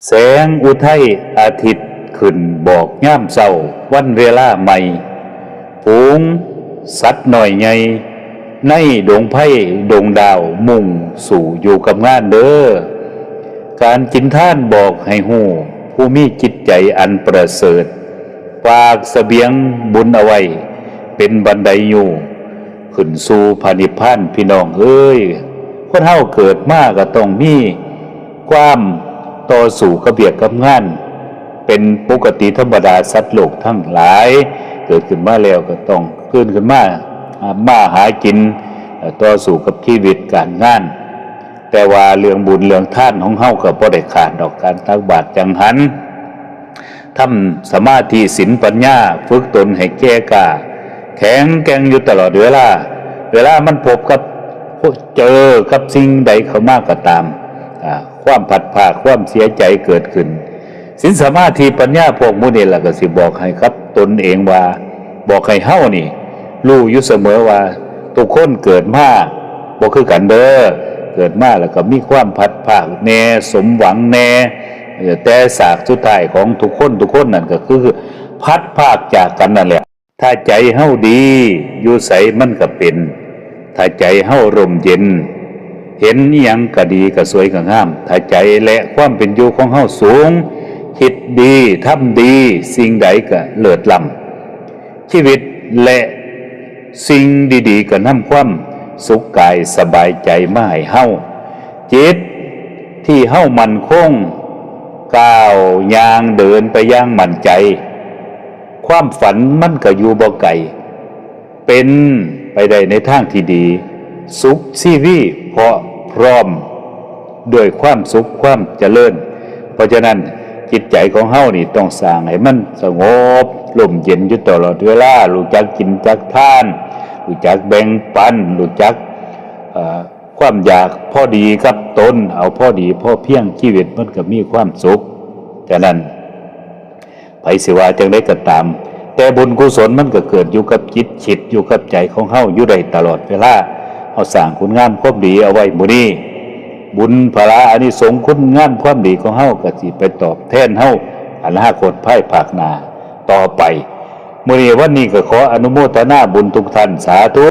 แสงอุทัยอาทิตย์ขึ้นบอกย่ามเศร้าวันเวลาใหม่ฝูงสัตว์หน่อยใหญ่ในดงไผ่ดงดาวมุ่งสู่อยู่กับงานเด้อการกินท่านบอกให้หูผู้มีจิตใจอันประเสริฐฝากเสบียงบุญเอาไว้เป็นบันไดอยู่ขึ้นสู่พระนิพพานพี่น้องเอ้ยคนเฮาเกิดมาก็ต้องมีความต่อสู้กับเบียกกับงานเป็นปกติธรรมดาสัตว์โลกทั้งหลายเกิดขึ้นมาแล้วก็ต้องขึ้นมาหากินต่อสู้กับชีวิตการงานแต่ว่าเรื่องบุญเรื่องท่านของเฮาก็บ่ได้ขาดดอกการตักบาตรจังหันทำสมาธิศีลปัญญาฝึกตนให้แก่กล้าแข็งแกร่งอยู่ตลอดเวลามันพบกับเจอกับสิ่งใดเข้ามาก็ตามความผัดผ่าความเสียใจเกิดขึ้นศีลสมาธิปัญญาพวกมุนี่แหละก็สิบอกให้ครับตนเองว่าบอกให้เฮานี่รู้อยู่เสมอว่าทุกคนเกิดมาบ่คือกันเด้อเกิดมาแล้วก็มีความผัดผ่าแน่สมหวังแน่แต่สากสุดท้ายของทุกคนนั่นก็คือพัดภาคจากกันนั่นแหละถ้าใจเฮาดีอยู่ไสมันก็เป็นถ้าใจเฮาร่มเย็นเห็นอิหยังก็ดีก็สวยก็งามถ้าใจและความเป็นอยู่ของเฮาสูงคิดดีทำดีสิ่งใดก็เลิศล้ำชีวิตและสิ่งดีๆก็นำความสุขกายสบายใจมาให้เฮาจิตที่เฮามั่นคงก้าวย่างเดินไปอย่างมั่นใจความฝันมันก็อยู่บ่ไกลเป็นไปได้ในทางที่ดีสุขชีวิตเพราะพร้อมด้วยความสุขความเจริญเพราะฉะนั้นจิตใจของเฮานี่ต้องสร้างให้มันสงบร่มเย็นอยู่ตลอดเวลารู้จักกินจักทานรู้จักแบ่งปันรู้จักความอยากพอดีกับตนเอาพอดีพอเพียงชีวิตมันก็มีความสุขฉะนั้นไผสิว่าจังได๋ก็ตามแต่บุญกุศลมันก็เกิดอยู่กับจิตฉิดอยู่กับใจของเฮาอยู่ได้ตลอดเวลาเฮาสร้างคุณงามความดีเอาไว้มื้อนี้บุญพละอานิสงส์คุณงามความดีของเฮาก็สิไปตอบแทนเฮาอนาคตภายภาคหน้าต่อไปมื้อนี้วันนี้ก็ขออนุโมทนาบุญทุกท่านสาธุ